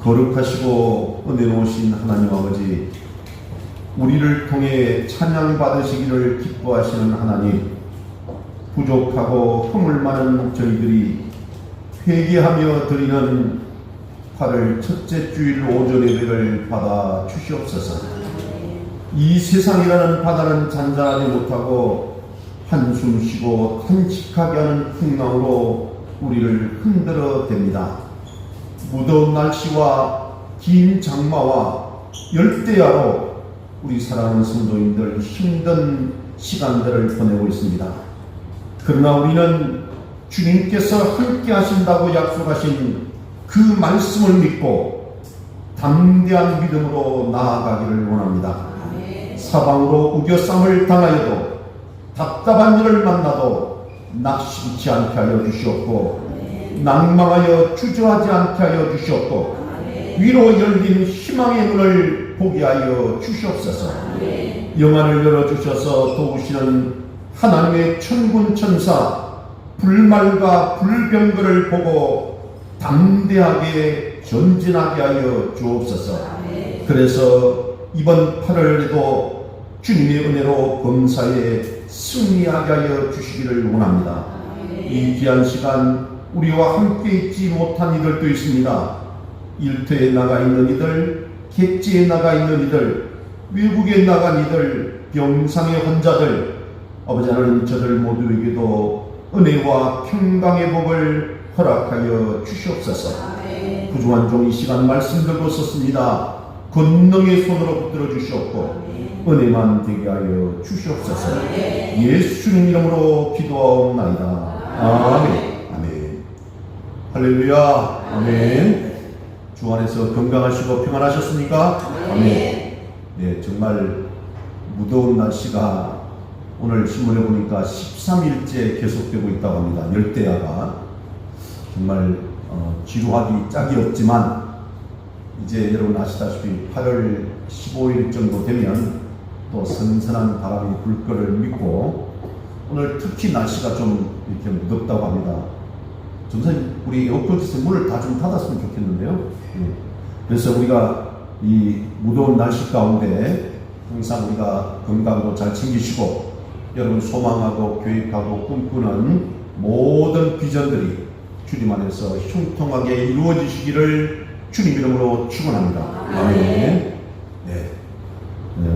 거룩하시고 은혜로우신 하나님 아버지, 우리를 통해 찬양 받으시기를 기뻐하시는 하나님, 부족하고 허물 많은 저희들이 회개하며 드리는 8월 첫째 주일 오전 예배를 받아 주시옵소서. 이 세상이라는 바다는 잔잔하지 못하고 한숨 쉬고 탄식하게 하는 풍랑으로 우리를 흔들어 댑니다. 무더운 날씨와 긴 장마와 열대야로 우리 사랑하는 성도님들 힘든 시간들을 보내고 있습니다. 그러나 우리는 주님께서 함께 하신다고 약속하신 그 말씀을 믿고 담대한 믿음으로 나아가기를 원합니다. 사방으로 우겨쌈을 당하여도 답답한 일을 만나도 낙심치 않게 하여 주시옵고, 낭망하여 주저하지 않게 하여 주시옵고, 위로 열린 희망의 문을 보게 하여 주시옵소서. 영안을 열어주셔서 도우시는 하나님의 천군 천사 불말과 불병거를 보고 담대하게 전진하게 하여 주옵소서. 그래서 이번 8월에도 주님의 은혜로 범사에 승리하게 하여 주시기를 원합니다. 이 귀한 시간 우리와 함께 있지 못한 이들도 있습니다. 일터에 나가 있는 이들, 객지에 나가 있는 이들, 외국에 나간 이들, 병상의 환자들, 아버지 하나님 저들 모두에게도 은혜와 평강의 복을 허락하여 주시옵소서. 부족한 종 이 시간 말씀 들고 썼습니다. 권능의 손으로 붙들어 주시옵고 은혜만 되게 하여 주시옵소서. 예수님 이름으로 기도하옵나이다. 아멘. 아멘. 할렐루야. 아멘. 주 안에서 건강하시고 평안하셨습니까? 아멘. 네, 정말 무더운 날씨가 오늘 신문에 보니까 13일째 계속되고 있다고 합니다. 열대야가 정말 지루하기 짝이 없지만 이제 여러분 아시다시피 8월 15일 정도 되면 또 선선한 바람이 불 거를 믿고, 오늘 특히 날씨가 좀 이렇게 무덥다고 합니다. 전사님, 우리 에어컨에서 문을 다 좀 닫았으면 좋겠는데요. 네. 그래서 우리가 이 무더운 날씨 가운데 항상 우리가 건강도 잘 챙기시고, 여러분 소망하고 계획하고 꿈꾸는 모든 비전들이 주님 안에서 형통하게 이루어지시기를 주님 이름으로 축원합니다. 아멘. 네.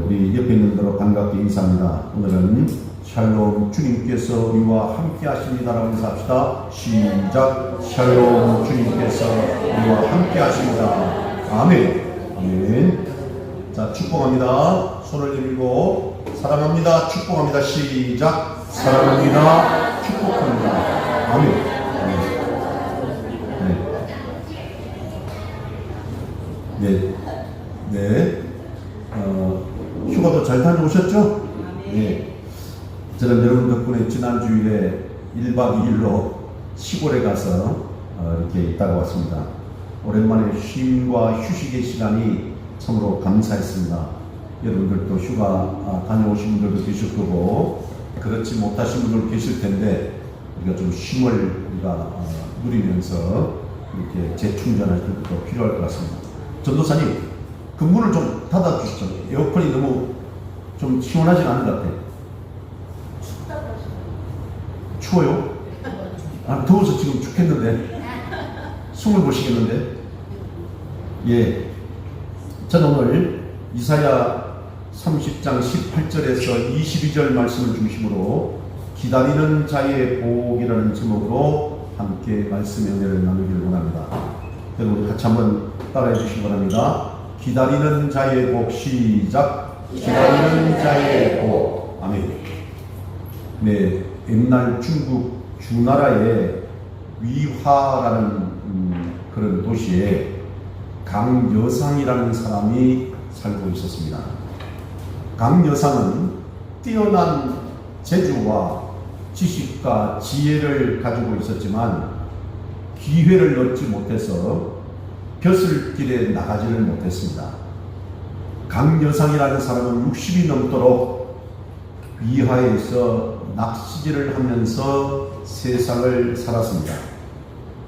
우리 옆에 있는 분들로 반갑게 인사합니다. 오늘은 샬롬, 주님께서 우리와 함께 하십니다라고 인사합시다. 시작. 샬롬, 주님께서 우리와 함께 하십니다. 아멘. 아멘. 자, 축복합니다. 손을 내밀고 사랑합니다. 축복합니다. 시작. 사랑합니다. 축복합니다. 아멘. 네. 네. 휴가도 잘 다녀오셨죠? 네. 저는 여러분 덕분에 지난 주일에 1박 2일로 시골에 가서 이렇게 있다가 왔습니다. 오랜만에 쉼과 휴식의 시간이 참으로 감사했습니다. 여러분들도 휴가 다녀오신 분들도 계실 거고, 그렇지 못하신 분들 계실 텐데, 우리가 좀 쉼을 우리가 누리면서 이렇게 재충전할 때도 필요할 것 같습니다. 전도사님, 그 문을 좀 닫아주시죠. 에어컨이 너무 좀 시원하지 않은 것 같아요. 추워요? 더워서 지금 죽겠는데. 숨을 못 쉬겠는데. 예. 저는 오늘 이사야 30장 18절에서 22절 말씀을 중심으로 기다리는 자의 복이라는 제목으로 함께 말씀의 은혜를 나누기를 원합니다. 여러분 같이 한번 따라해 주시기 바랍니다. 기다리는 자의 복. 시작. 기다리는 자의 복. 아멘. 네, 옛날 중국 주나라의 위화라는 그런 도시에 강여상이라는 사람이 살고 있었습니다. 강여상은 뛰어난 재주와 지식과 지혜를 가지고 있었지만 기회를 얻지 못해서 벼슬길에 나가지를 못했습니다. 강여상이라는 사람은 60이 넘도록 위화에서 낚시질을 하면서 세상을 살았습니다.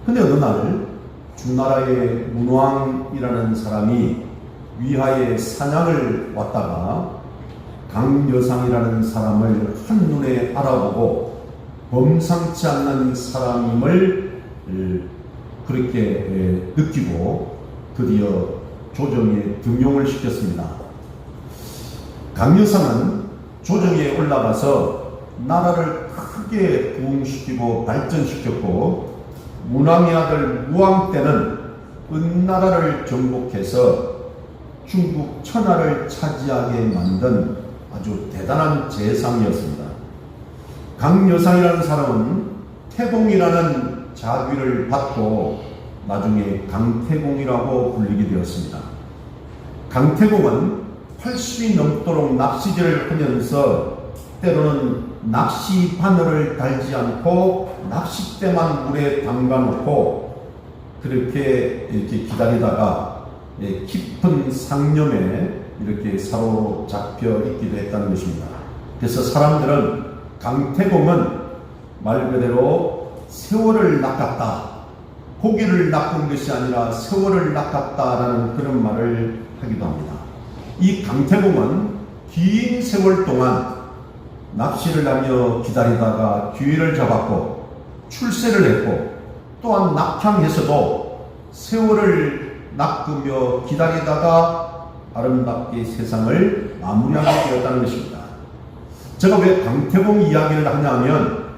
근데 어느 날 주나라의 문왕이라는 사람이 위하에 사냥을 왔다가 강여상이라는 사람을 한눈에 알아보고 범상치 않는 사람임을 그렇게 느끼고 드디어 조정에 등용을 시켰습니다. 강여상은 조정에 올라가서 나라를 크게 부흥시키고 발전시켰고, 문왕의 아들 무왕 때는 은나라를 정복해서 중국 천하를 차지하게 만든 아주 대단한 재상이었습니다. 강여상이라는 사람은 태공이라는 자귀를 받고 나중에 강태공이라고 불리게 되었습니다. 강태공은 80이 넘도록 낚시질을 하면서 때로는 낚시 바늘을 달지 않고 낚싯대만 물에 담가놓고 그렇게 이렇게 기다리다가 깊은 상념에 이렇게 사로잡혀 있기도 했다는 것입니다. 그래서 사람들은 강태공은 말 그대로 세월을 낚았다, 고기를 낚은 것이 아니라 세월을 낚았다라는 그런 말을 하기도 합니다. 이 강태공은 긴 세월 동안 낚시를 하며 기다리다가 기회를 잡았고 출세를 했고, 또한 낙향해서도 세월을 낚으며 기다리다가 아름답게 세상을 마무리하게 되었다는 것입니다. 제가 왜 강태공 이야기를 하냐면,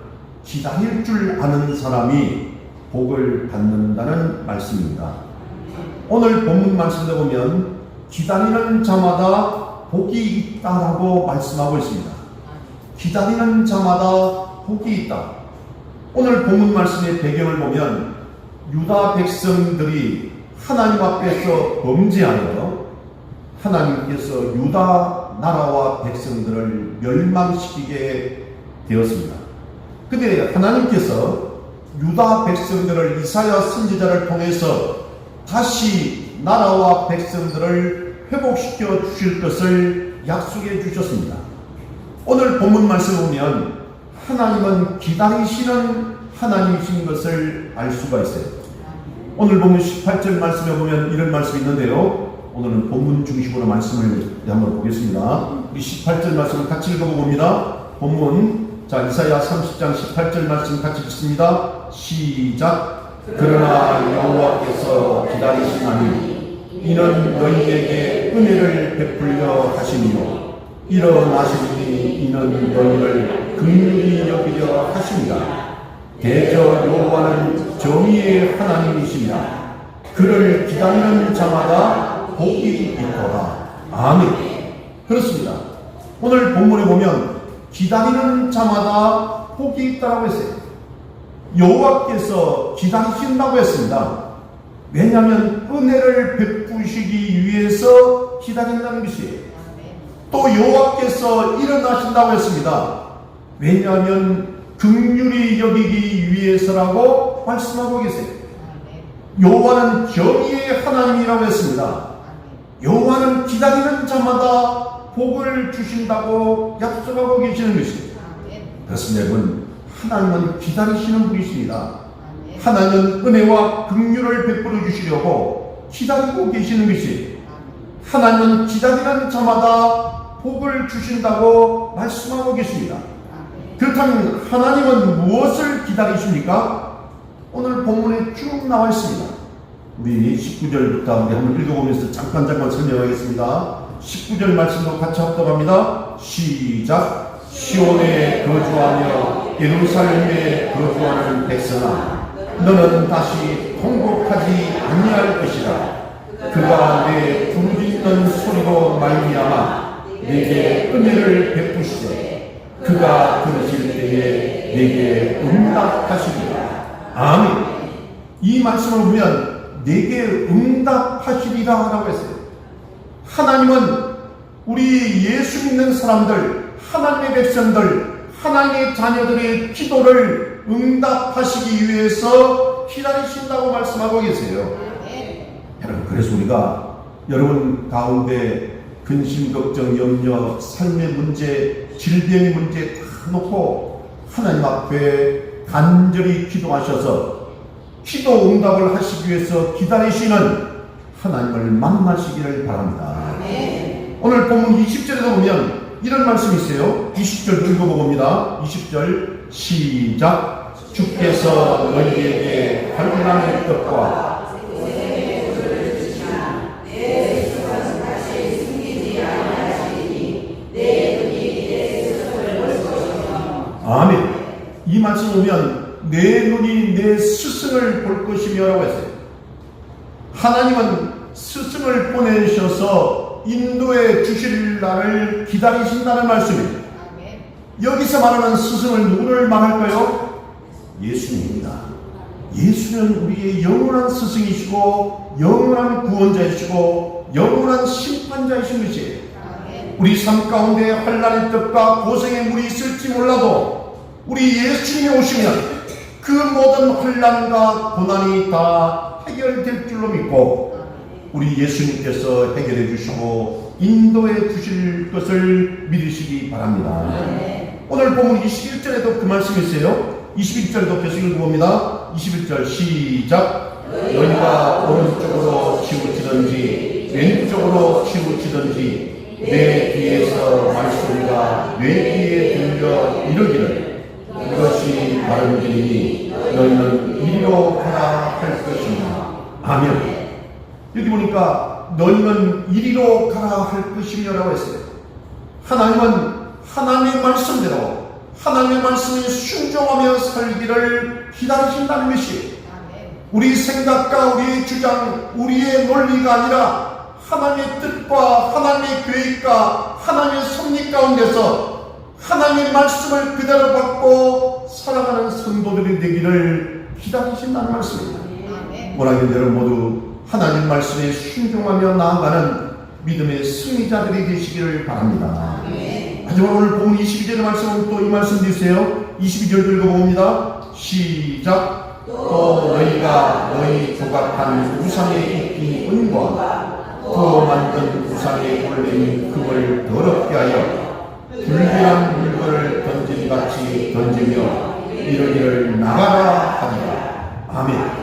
기다릴 줄 아는 사람이 복을 받는다는 말씀입니다. 오늘 본문 말씀에 보면 기다리는 자마다 복이 있다라고 말씀하고 있습니다. 기다리는 자마다 복이 있다. 오늘 본문 말씀의 배경을 보면 유다 백성들이 하나님 앞에서 범죄하여 하나님께서 유다 나라와 백성들을 멸망시키게 되었습니다. 근데 하나님께서 유다 백성들을 이사야 선지자를 통해서 다시 나라와 백성들을 회복시켜 주실 것을 약속해 주셨습니다. 오늘 본문 말씀을 보면 하나님은 기다리시는 하나님이신 것을 알 수가 있어요. 오늘 본문 18절 말씀에 보면 이런 말씀이 있는데요. 오늘은 본문 중심으로 말씀을 한번 보겠습니다. 우리 18절 말씀을 같이 읽어봅니다. 본문, 자, 이사야 30장 18절 말씀 같이 읽습니다. 시작. 그러나 여호와께서 기다리시나니 이는 너희에게 은혜를 베풀려 하시니요 일어나시니 이는 너희를 긍휼히 여기려 하십니다. 대저 여호와는 정의의 하나님이시며 그를 기다리는 자마다 복이 있도다. 아멘. 그렇습니다. 오늘 본문에 보면 기다리는 자마다 복이 있다고 했어요. 여호와께서 기다리신다고 했습니다. 왜냐하면 은혜를 베푸시기 위해서 기다린다는 것이에요. 또 여호와께서 일어나신다고 했습니다. 왜냐하면 긍휼히 여기기 위해서라고 말씀하고 계세요. 여호와는 정의의 하나님이라고 했습니다. 여호와는 기다리는 자마다 복을 주신다고 약속하고 계시는 것입니다. 그렇습니다. 여러분, 하나님은 기다리시는 분이십니다. 하나님은 은혜와 긍휼을 베풀어 주시려고 기다리고 계시는 것이, 하나님은 기다리는 자마다 복을 주신다고 말씀하고 계십니다. 그렇다면 하나님은 무엇을 기다리십니까? 오늘 본문에 쭉 나와 있습니다. 우리 19절부터 우리 한번 읽어보면서 잠깐 설명하겠습니다. 19절 말씀도 같이 합독합니다. 시작. 시온에 거주하며 예루살렘에 거주하는 백성아, 너는 다시 통곡하지 아니할 것이라. 그가 내 부르짖는 소리로 말미암아 내게 은혜를 베푸시되 그가 들으실 때에 내게 응답하시리라. 아멘. 이 말씀을 보면 내게 응답하시리라 라고 했어요. 하나님은 우리 예수 믿는 사람들, 하나님의 백성들, 하나님의 자녀들의 기도를 응답하시기 위해서 기다리신다고 말씀하고 계세요. 여러분, 그래서 우리가 여러분 가운데 근심, 걱정, 염려, 삶의 문제, 질병의 문제 다 놓고 하나님 앞에 간절히 기도하셔서 기도 응답을 하시기 위해서 기다리시는 하나님을 만나시기를 바랍니다. 오늘 본문 20절에도 보면 이런 말씀이 있어요. 20절 읽어봅니다. 20절 시작. 주께서 너희에게 환난의 뜻과 아멘. 이 말씀 보면 내 눈이 내 스승을 볼 것이며 라고 했어요. 하나님은 스승을 보내셔서 인도해 주실 날을 기다리신다는 말씀입니다. 여기서 말하는 스승을 누구를 말할까요? 예수님입니다. 예수는 우리의 영원한 스승이시고 영원한 구원자이시고 영원한 심판자이신 것이에요. 우리 삶 가운데 환난의 뜻과 고생의 물이 있을지 몰라도 우리 예수님이 오시면 그 모든 환난과 고난이 다 해결될 줄로 믿고 우리 예수님께서 해결해 주시고 인도해 주실 것을 믿으시기 바랍니다. 오늘 본문 21절에도 그 말씀이 있어요. 21절도 계속 읽어봅니다. 21절 시작. 너희가 오른쪽으로 치우치든지 왼쪽으로 치우치든지 내 뒤에서 말소리가 내 귀에 들려 이르기를 이것이 바른지니 너희는 이리로 가라 할 것이며. 아멘. 여기 보니까 너희는 이리로 가라 할 것이며 라고 했어요. 하나님은 하나님의 말씀대로 하나님의 말씀에 순종하며 살기를 기다리신다는 것이 우리 생각과 우리의 주장, 우리의 논리가 아니라 하나님의 뜻과 하나님의 계획과 하나님의 섭리 가운데서 하나님의 말씀을 그대로 받고 살아가는 성도들이 되기를 기다리신다는 말씀입니다. 오라는 여러분 모두 하나님 말씀에 순종하며 나아가는 믿음의 승리자들이 되시기를 바랍니다. 하지만 오늘 본문 22절의 말씀은 또 이 말씀 주세요. 22절 읽어봅니다. 시작. 또 너희가 너희 조각한 우상에 입힌 은과 또 만든 우상에 올린 금을 더럽게 하여 불길한 물건을 던짐같이 던지며 이르기를 나가라 하니라. 아멘.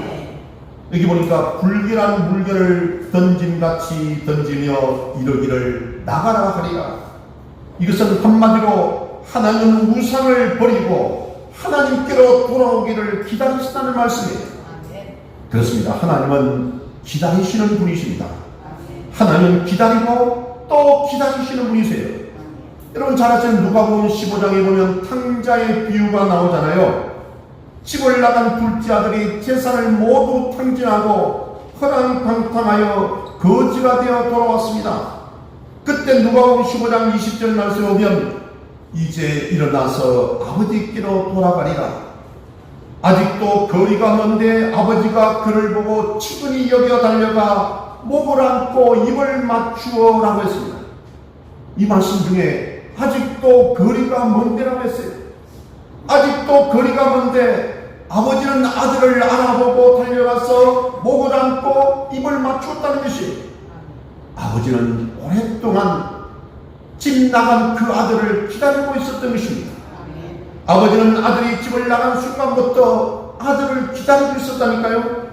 여기 보니까 불길한 물건을 던짐같이 던지며 이르기를 나가라 하리라. 이것은 한마디로 하나님은 우상을 버리고 하나님께로 돌아오기를 기다리신다는 말씀이에요. 그렇습니다. 하나님은 기다리시는 분이십니다. 하나님은 기다리고 또 기다리시는 분이세요. 여러분 잘 아시는 누가복음 15장에 보면 탕자의 비유가 나오잖아요. 집을 나간 둘째 아들이 재산을 모두 탕진하고 허랑방탕하여 거지가 되어 돌아왔습니다. 그때 누가복음 15장 20절 말씀에 보면 이제 일어나서 아버지께로 돌아가리라. 아직도 거리가 먼데 아버지가 그를 보고 치근히 여겨 달려가 목을 안고 입을 맞추어 라고 했습니다. 이 말씀 중에 아직도 거리가 먼데라고 했어요. 아직도 거리가 먼데 아버지는 아들을 알아보고 달려가서 목을 안고 입을 맞추었다는 것이 아버지는 오랫동안 집 나간 그 아들을 기다리고 있었던 것입니다. 아버지는 아들이 집을 나간 순간부터 아들을 기다리고 있었다니까요.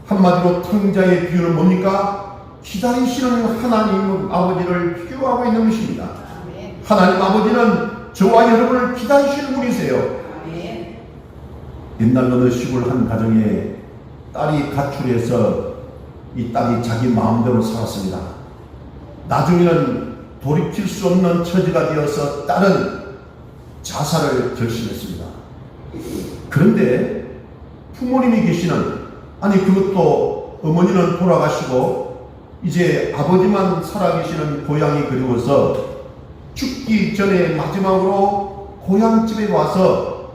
한마디로 탕자의 비유는 뭡니까? 기다리시는 하나님 아버지를 비유하고 있는 것입니다. 하나님 아버지는 저와 여러분을 기다리시는 분이세요. 옛날 어느 시골 한 가정에 딸이 가출해서 이 딸이 자기 마음대로 살았습니다. 나중에는 돌이킬 수 없는 처지가 되어서 딸은 자살을 결심했습니다. 그런데 부모님이 계시는, 아니 그것도 어머니는 돌아가시고 이제 아버지만 살아계시는 고향이 그리워서 죽기 전에 마지막으로 고향집에 와서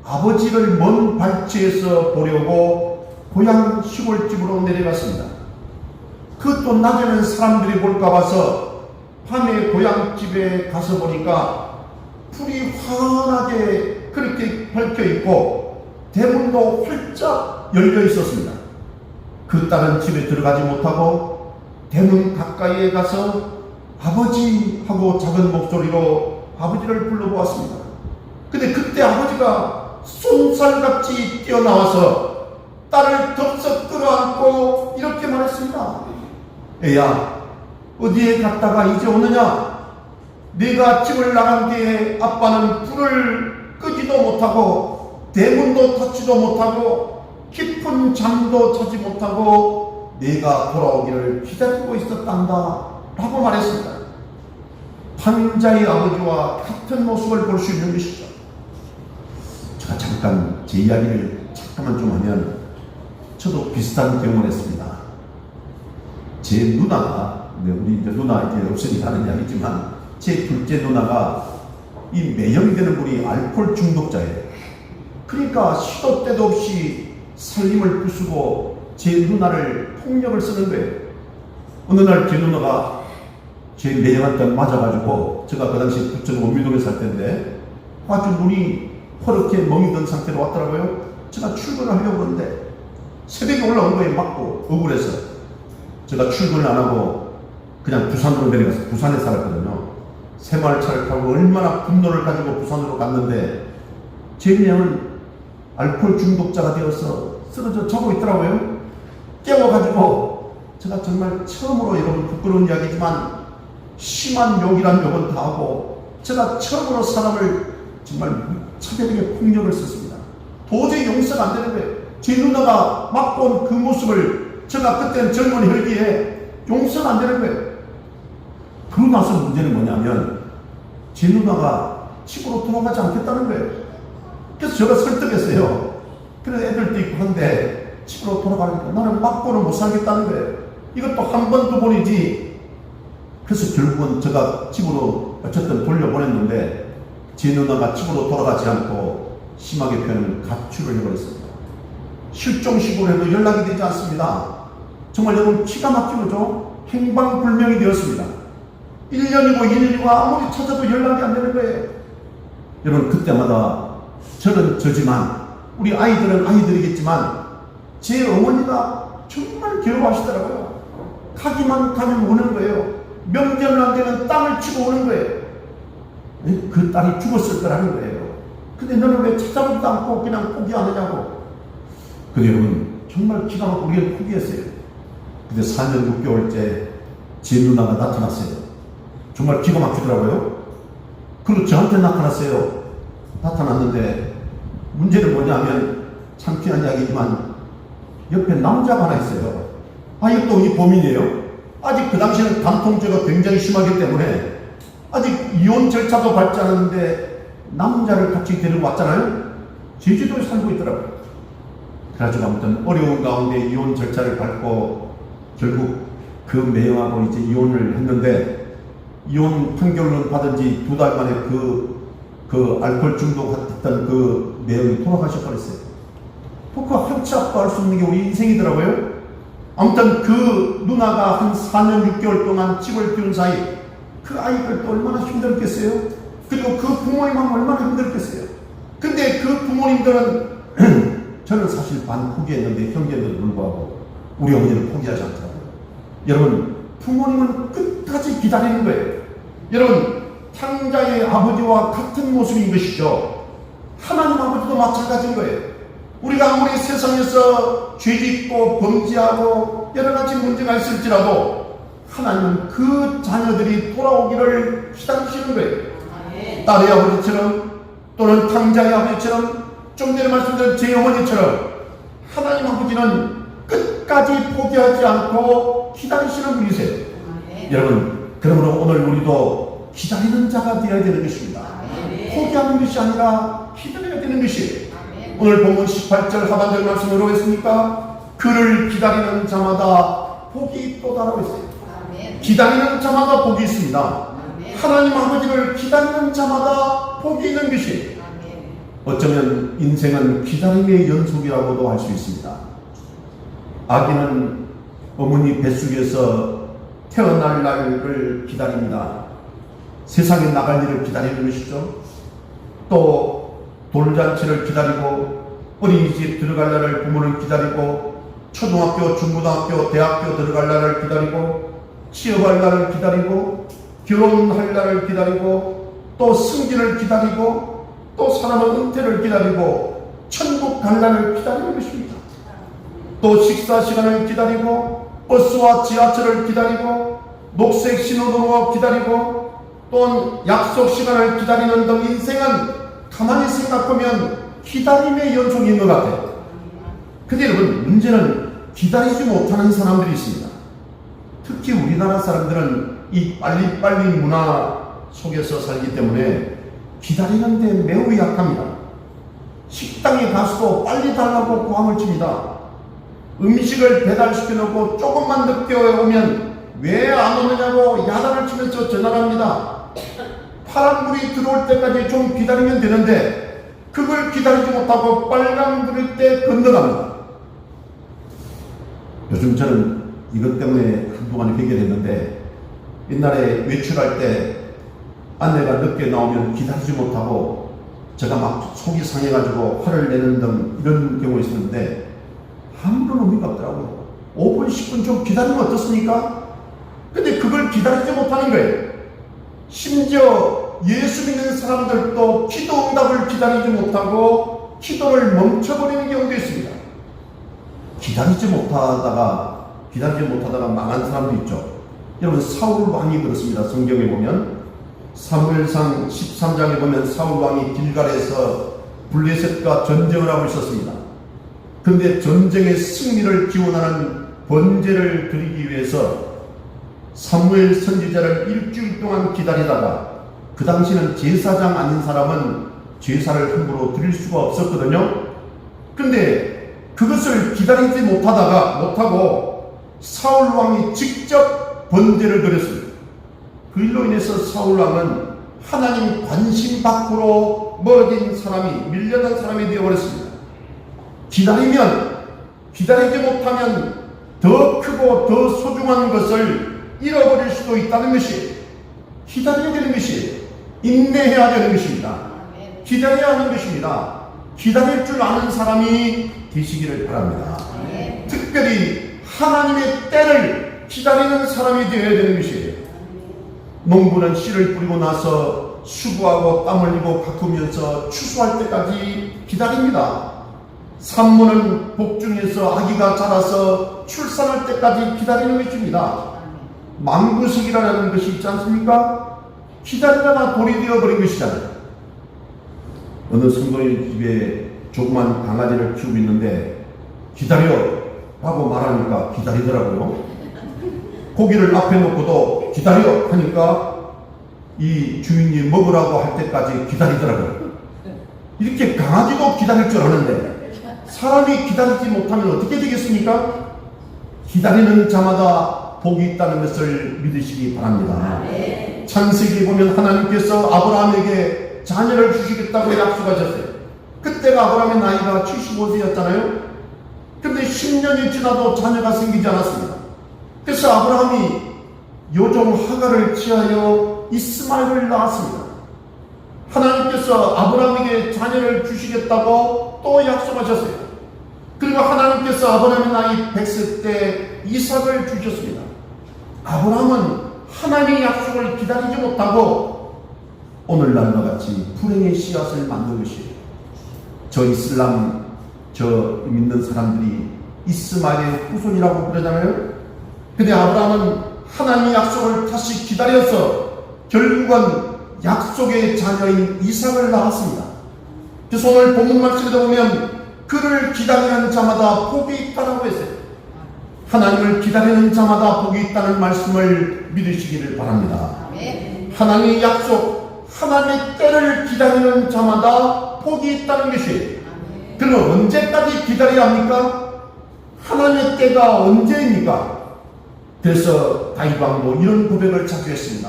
아버지를 먼 발치에서 보려고 고향 시골집으로 내려갔습니다. 그것도 낮에는 사람들이 볼까 봐서 밤에 고향집에 가서 보니까 불이 환하게 그렇게 밝혀 있고 대문도 활짝 열려 있었습니다. 그 딸은 집에 들어가지 못하고 대문 가까이에 가서 아버지 하고 작은 목소리로 아버지를 불러보았습니다. 근데 그때 아버지가 쏜살같이 뛰어나와서 딸을 덥석 끌어안고 이렇게 말했습니다. 애야, 어디에 갔다가 이제 오느냐? 네가 집을 나간 뒤에 아빠는 불을 끄지도 못하고 대문도 닫지도 못하고 깊은 잠도 자지 못하고 네가 돌아오기를 기다리고 있었단다 라고 말했습니다. 탕자의 아버지와 같은 모습을 볼 수 있는 것이죠. 제가 잠깐 제 이야기를 잠깐만 좀 하면, 저도 비슷한 경험을 했습니다. 제 누나가, 우리 이제 누나 이제 없으니까 하는 이야기지만, 제 둘째 누나가 이 매형이 되는 분이 알코올 중독자예요. 그러니까 시도 때도 없이 살림을 부수고 제 누나를 폭력을 쓰는 거예요. 어느 날 제 누나가 제 매형한테 맞아가지고, 제가 그 당시 부천 원미동에 살 때인데 아주 눈이 퍼렇게 멍이 든 상태로 왔더라고요. 제가 출근을 하려고 그러는데 새벽에 올라온 거에 맞고 억울해서 제가 출근을 안 하고 그냥 부산으로 내려가서, 부산에 살았거든요. 새마을차를 타고 얼마나 분노를 가지고 부산으로 갔는데 제 매형은 알코올 중독자가 되어서 쓰러져 자고 있더라고요. 깨워가지고 제가 정말 처음으로, 여러분 부끄러운 이야기지만 심한 욕이란 욕은 다 하고, 제가 처음으로 사람을 정말 차별하게 폭력을 썼습니다. 도저히 용서가 안 되는 거예요. 제 누나가 맞고 온 그 모습을 제가 그때는 젊은 혈기에 용서가 안 되는 거예요. 그러고 나서 문제는 뭐냐면, 제 누나가 집으로 돌아가지 않겠다는 거예요. 그래서 제가 설득했어요. 그래서 애들도 있고 한데 집으로 돌아가니까 나는 맞고는 못 살겠다는 거예요. 이것도 한 번, 두 번이지. 그래서 결국은 제가 집으로 어쨌든 돌려보냈는데, 제 누나가 집으로 돌아가지 않고 심하게 표현을 가출을 해버렸습니다. 실종식으로 해도 연락이 되지 않습니다. 정말 여러분 기가 막힌 거죠. 행방불명이 되었습니다. 1년이고 2년이고 아무리 찾아도 연락이 안 되는 거예요. 여러분 그때마다 저는 저지만 우리 아이들은 아이들이겠지만 제 어머니가 정말 괴로워하시더라고요. 가기만 가면 오는 거예요. 명절 때는 땅을 치고 오는 거예요. 그 딸이 죽었을 거라는 거예요. 근데 너는 왜 찾아보지도 않고 그냥 포기하느냐고. 근데 여러분 정말 기가 막히게 우리가 포기했어요. 근데 4년 6개월째 제 누나가 나타났어요. 정말 기가 막히더라고요. 그리고 저한테 나타났어요. 나타났는데 문제는 뭐냐면, 창피한 이야기지만 옆에 남자가 하나 있어요. 이것도 이 범인이에요. 아직 그 당시에는 간통죄가 굉장히 심하기 때문에 아직 이혼 절차도 밟지 않았는데 남자를 같이 데리고 왔잖아요. 제주도에 살고 있더라고요. 그래가지고 아무튼 어려운 가운데 이혼 절차를 밟고 결국 그 매형하고 이제 이혼을 했는데, 이혼 판결론 받은 지 2달 만에 그 알코올 중독했던 그 매형이 돌아가셔버렸어요. 그 한치 앞도 할 수 없는 게 우리 인생이더라고요. 아무튼 그 누나가 한 4년 6개월 동안 집을 비운 사이 그 아이들도 얼마나 힘들겠어요. 그리고 그 부모님 하면 얼마나 힘들겠어요. 근데 그 부모님들은 저는 사실 반 포기했는데 형제들도 불구하고 우리 어머니는 포기하지 않더라고요. 여러분 부모님은 끝까지 기다리는 거예요. 여러분 탕자의 아버지와 같은 모습인 것이죠. 하나님 아버지도 마찬가지인 거예요. 우리가 아무리 세상에서 죄짓고 범죄하고 여러가지 문제가 있을지라도 하나님은 그 자녀들이 돌아오기를 기다리시는 거예요. 딸의 아버지처럼 또는 탕자의 아버지처럼 좀 전에 말씀드린 제 어머니처럼 하나님 아버지는 끝까지 포기하지 않고 기다리시는 분이세요. 여러분 그러므로 오늘 우리도 기다리는 자가 되어야 되는 것입니다. 포기하는 것이 아니라 기다려야 되는 것이에요. 오늘 본문 18절 하반절 말씀을 보겠습니까? 그를 기다리는 자마다 복이 또다라고 있어요. 기다리는 자마다 복이 있습니다. 하나님 아버지를 기다리는 자마다 복이 있는 것이에요. 어쩌면 인생은 기다림의 연속이라고도 할 수 있습니다. 아기는 어머니 뱃속에서 태어날 날을 기다립니다. 세상에 나갈 일을 기다리는 것이죠. 또 돌잔치를 기다리고 어린이집 들어갈 날을 부모는 기다리고 초등학교, 중고등학교, 대학교 들어갈 날을 기다리고 취업할 날을 기다리고 결혼할 날을 기다리고 또 승진을 기다리고 또 사람은 은퇴를 기다리고 천국 갈 날을 기다리는 것입니다. 또 식사 시간을 기다리고 버스와 지하철을 기다리고 녹색 신호등을 기다리고 또 약속 시간을 기다리는 등 인생은 가만히 생각하면 기다림의 연속인 것 같아요. 근데 여러분, 문제는 기다리지 못하는 사람들이 있습니다. 특히 우리나라 사람들은 이 빨리빨리 문화 속에서 살기 때문에 기다리는데 매우 약합니다. 식당에 가서도 빨리 달라고 고함을 칩니다. 음식을 배달시켜 놓고 조금만 늦게 오면 왜 안 오느냐고 야단을 치면서 전화를 합니다. 파란불이 들어올 때까지 좀 기다리면 되는데 그걸 기다리지 못하고 빨간불일 때 건너갑니다. 요즘 저는 이것 때문에 한동안 해결했는데, 옛날에 외출할 때 아내가 늦게 나오면 기다리지 못하고 제가 막 속이 상해가지고 화를 내는 등 이런 경우가 있었는데 아무런 의미가 없더라고요. 5분, 10분 좀 기다리면 어떻습니까? 근데 그걸 기다리지 못하는 거예요. 심지어 예수 믿는 사람들도 기도 응답을 기다리지 못하고 기도를 멈춰버리는 경우도 있습니다. 기다리지 못하다가 망한 사람도 있죠. 여러분, 사울 왕이 그렇습니다. 성경에 보면 사무엘상 13장에 보면 사울 왕이 길갈에서 블레셋과 전쟁을 하고 있었습니다. 그런데 전쟁의 승리를 기원하는 번제를 드리기 위해서 사무엘 선지자를 일주일 동안 기다리다가, 그 당시는 제사장 아닌 사람은 제사를 함부로 드릴 수가 없었거든요. 근데 그것을 기다리지 못하고 사울 왕이 직접 번제를 드렸습니다. 그 일로 인해서 사울 왕은 하나님 관심 밖으로 멀어진 사람이, 밀려난 사람이 되어버렸습니다. 기다리지 못하면 더 크고 더 소중한 것을 잃어버릴 수도 있다는 것이, 기다려야 되는 것이, 인내해야 되는 것입니다. 기다려야 하는 것입니다. 기다릴 줄 아는 사람이 되시기를 바랍니다. 특별히 하나님의 때를 기다리는 사람이 되어야 되는 것이에요. 농부는 씨를 뿌리고 나서 수고하고 땀 흘리고 가꾸면서 추수할 때까지 기다립니다. 산모는 복중에서 아기가 자라서 출산할 때까지 기다리는 것입니다. 망구석이라는 것이 있지 않습니까? 기다리다가 돌이 되어버린 것이잖아요. 어느 성도의 집에 조그만 강아지를 키우고 있는데 기다려 하고 말하니까 기다리더라고요. 고기를 앞에 놓고도 기다려 하니까 이 주인이 먹으라고 할 때까지 기다리더라고요. 이렇게 강아지도 기다릴 줄 아는데 사람이 기다리지 못하면 어떻게 되겠습니까? 기다리는 자마다 복이 있다는 것을 믿으시기 바랍니다. 창세기에 보면 하나님께서 아브라함에게 자녀를 주시겠다고 약속하셨어요. 그때가 아브라함의 나이가 75세였잖아요. 근데 10년이 지나도 자녀가 생기지 않았습니다. 그래서 아브라함이 요종 하갈을 취하여 이스마엘을 낳았습니다. 하나님께서 아브라함에게 자녀를 주시겠다고 또 약속하셨어요. 그리고 하나님께서 아브라함의 나이 100세 때 이삭을 주셨습니다. 아브라함은 하나님의 약속을 기다리지 못하고 오늘날과 같이 불행의 씨앗을 만든 것이에요. 저 이슬람, 저 믿는 사람들이 이스마엘의 후손이라고 그러잖아요. 근데 아브라함은 하나님의 약속을 다시 기다려서 결국은 약속의 자녀인 이삭을 낳았습니다. 그래서 오늘 본문 말씀에 보면 그를 기다리는 자마다 복이 있다라고 했어요. 하나님을 기다리는 자마다 복이 있다는 말씀을 믿으시기를 바랍니다. 하나님의 약속, 하나님의 때를 기다리는 자마다 복이 있다는 것이에요. 그러면 언제까지 기다려야 합니까? 하나님의 때가 언제입니까? 그래서 다윗 왕도 이런 고백을 자주 했습니다.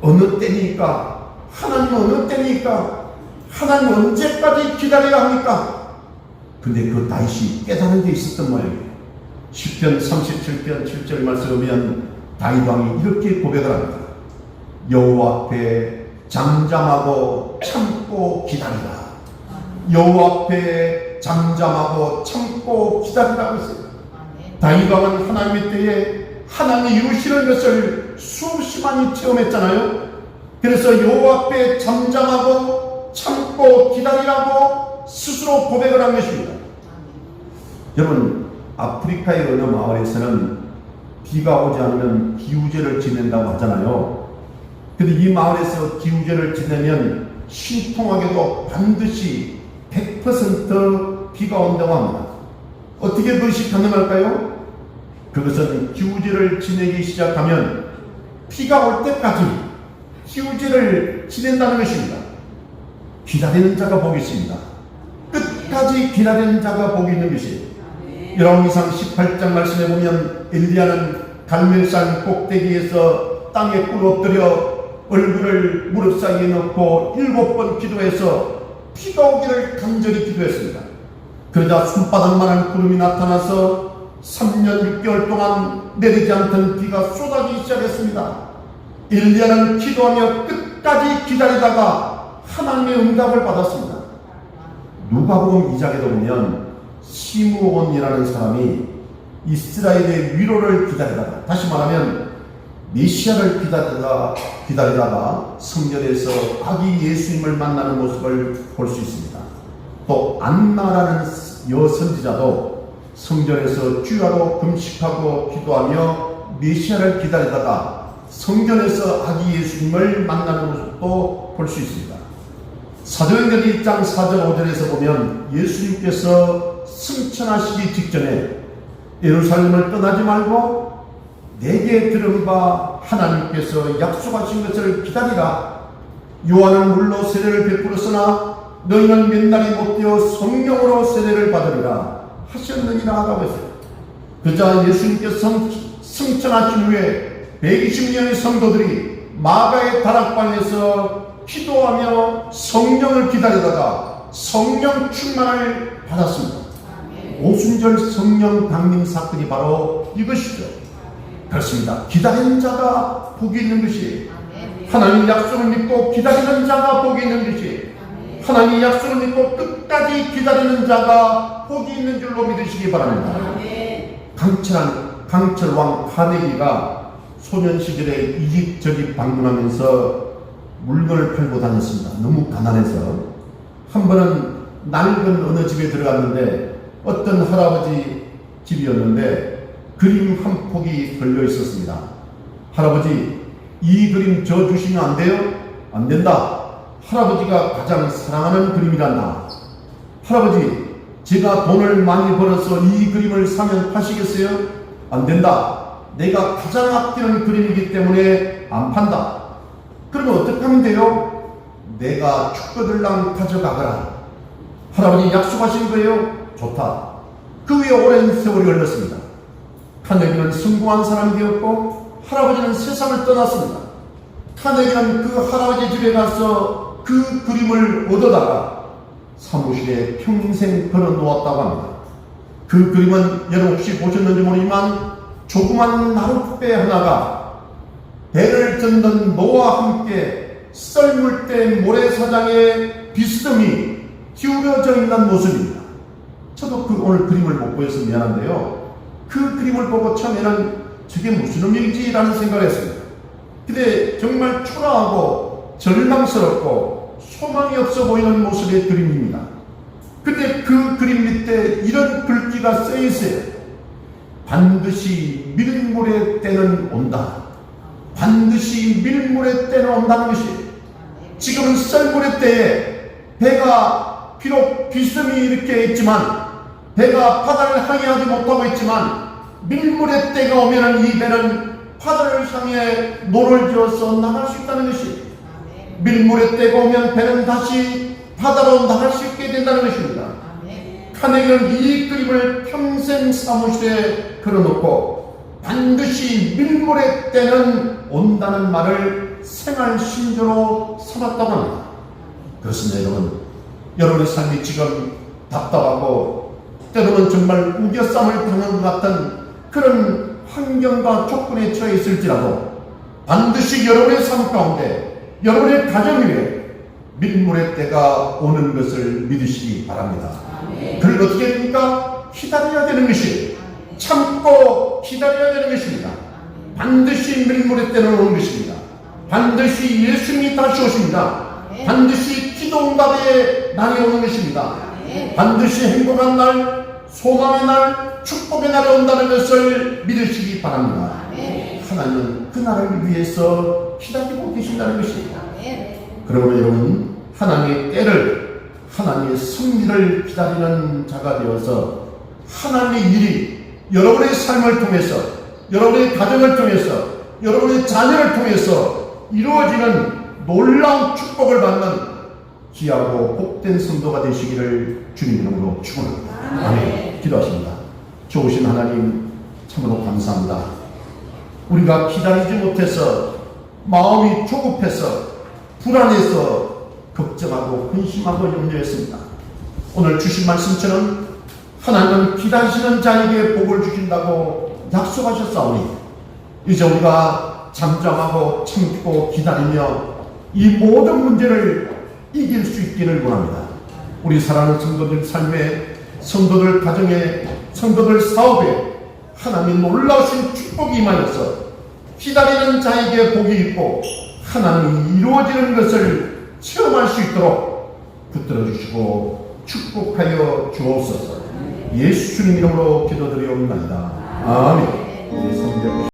어느 때니까? 하나님 어느 때니까? 하나님 언제까지 기다려야 합니까? 근데 그 다윗이 깨달은 데 있었던 모양이에요. 시편 37편 7절 말씀에 보면 다윗 왕이 이렇게 고백을 합니다. 여호와 앞에 잠잠하고 참고 기다리라. 여호와 앞에 잠잠하고 참고 기다리라고 했어요. 다윗 왕은 하나님의 때에 하나님이 이루시는 것을 수없이 체험했잖아요. 그래서 여호와 앞에 잠잠하고 참고 기다리라고 스스로 고백을 한 것입니다. 여러분, 아프리카의 어느 마을에서는 비가 오지 않으면 기우제를 지낸다고 하잖아요. 근데 이 마을에서 기우제를 지내면 신통하게도 반드시 100% 비가 온다고 합니다. 어떻게 그것이 가능할까요? 그것은 기우제를 지내기 시작하면 비가 올 때까지 기우제를 지낸다는 것입니다. 기다리는 자가 복이 있습니다. 끝까지 기다리는 자가 복이 있는 것이. 열왕기상 18장 말씀에 보면 엘리야는 갈멜산 꼭대기에서 땅에 꿇어뜨려 얼굴을 무릎 사이에 넣고 7번 기도해서 비가 오기를 간절히 기도했습니다. 그러자 손바닥만한 구름이 나타나서 3년 6개월 동안 내리지 않던 비가 쏟아지기 시작했습니다. 엘리야는 기도하며 끝까지 기다리다가 하나님의 응답을 받았습니다. 누가복음 2장에도 보면 시므온이라는 사람이 이스라엘의 위로를 기다리다가, 다시 말하면 메시아를 기다리다가 성전에서 아기 예수님을 만나는 모습을 볼 수 있습니다. 또 안나라는 여선지자도 성전에서 주야로 금식하고 기도하며 메시아를 기다리다가 성전에서 아기 예수님을 만나는 모습도 볼 수 있습니다. 사도행전 1장 4절 5절에서 보면 예수님께서 승천하시기 직전에 예루살렘을 떠나지 말고 내게 들은 바 하나님께서 약속하신 것을 기다리라. 요한은 물로 세례를 베풀었으나 너희는 몇 날이 못되어 성령으로 세례를 받으리라 하셨느니라 하라고 했어요. 그자 예수님께서 승천하신 후에 120명의 성도들이 마가의 다락방에서 기도하며 성령을 기다리다가 성령 충만을 받았습니다. 오순절 성령 강림 사건이 바로 이것이죠. 그렇습니다. 기다리는 자가 복이 있는 것이, 하나님 약속을 믿고 기다리는 자가 복이 있는 것이, 하나님 약속을 믿고 끝까지 기다리는 자가 복이 있는 줄로 믿으시기 바랍니다. 강철왕 카네기가 소년 시절에 이집저집 방문하면서 물건을 팔고 다녔습니다. 너무 가난해서. 한 번은 낡은 어느 집에 들어갔는데 어떤 할아버지 집이었는데 그림 한 폭이 걸려 있었습니다. 할아버지, 이 그림 저 주시면 안 돼요? 안 된다. 할아버지가 가장 사랑하는 그림이란다. 할아버지, 제가 돈을 많이 벌어서 이 그림을 사면 파시겠어요? 안 된다. 내가 가장 아끼는 그림이기 때문에 안 판다. 그러면 어떻게 하면 돼요? 내가 축거들랑 가져가거라. 할아버지 약속하신 거예요? 좋다. 그 후에 오랜 세월이 흘렀습니다. 카네기는 성공한 사람이 되었고 할아버지는 세상을 떠났습니다. 카네기는 그 할아버지 집에 가서 그 그림을 얻어다가 사무실에 평생 걸어놓았다고 합니다. 그 그림은 여러분 혹시 보셨는지 모르지만 조그만 나룻배 하나가 배를 젓는 노와 함께 썰물 때 모래사장에 비스듬히 기울어져 있는 모습입니다. 저도 오늘 그림을 못 보여서 미안한데요. 그 그림을 보고 처음에는 저게 무슨 의미인지라는 생각을 했습니다. 근데 정말 초라하고 절망스럽고 소망이 없어 보이는 모습의 그림입니다. 근데 그 그림 밑에 이런 글귀가 쓰여 있어요. 반드시 밀물의 때는 온다. 반드시 밀물의 때는 온다는 것이, 지금은 썰물의 때에 배가 비록 비스듬히 이렇게 있지만, 배가 바다를 항해하지 못하고 있지만, 밀물의 때가 오면 이 배는 바다를 향해 노를 지어서 나갈 수 있다는 것이, 밀물의 때가 오면 배는 다시 바다로 나갈 수 있게 된다는 것입니다. 카네기는 이 그림을 평생 사무실에 걸어놓고 반드시 밀물의 때는 온다는 말을 생활 신조로 삼았다고 합니다. 그렇습니다. 여러분, 여러분의 삶이 지금 답답하고 때로는 정말 우겨쌈을 당한 것 같은 그런 환경과 조건에 처해 있을지라도 반드시 여러분의 삶 가운데, 여러분의 가정 위에 밀물의 때가 오는 것을 믿으시기 바랍니다. 그걸 어떻게 됩니까? 기다려야 되는 것이, 참고 기다려야 되는 것입니다. 반드시 밀물의 때는 오는 것입니다. 반드시 예수님이 다시 오십니다. 반드시 기도 응답의 날이 오는 것입니다. 반드시 행복한 날, 소망의 날, 축복의 날이 온다는 것을 믿으시기 바랍니다. 하나님은 그 날을 위해서 기다리고 계신다는 것입니다. 그러므로 여러분, 하나님의 때를, 하나님의 승리를 기다리는 자가 되어서 하나님의 일이 여러분의 삶을 통해서, 여러분의 가정을 통해서, 여러분의 자녀를 통해서 이루어지는 놀라운 축복을 받는 귀하고 복된 성도가 되시기를 주님 이름으로 축원합니다. 아멘. 기도하십니다. 좋으신 하나님, 참으로 감사합니다. 우리가 기다리지 못해서 마음이 조급해서 불안해서 걱정하고 근심하고 염려했습니다. 오늘 주신 말씀처럼 하나님은 기다리시는 자에게 복을 주신다고 약속하셨사오니 이제 우리가 잠잠하고 참고 기다리며 이 모든 문제를 이길 수 있기를 원합니다. 우리 사랑하는 성도들 삶에, 성도들 가정에, 성도들 사업에 하나님의 놀라우신 축복이 임하여서 기다리는 자에게 복이 있고 하나님이 이루어지는 것을 체험할 수 있도록 붙들어 주시고 축복하여 주옵소서. 예수 주님 이름으로 기도드리옵나이다. 아멘.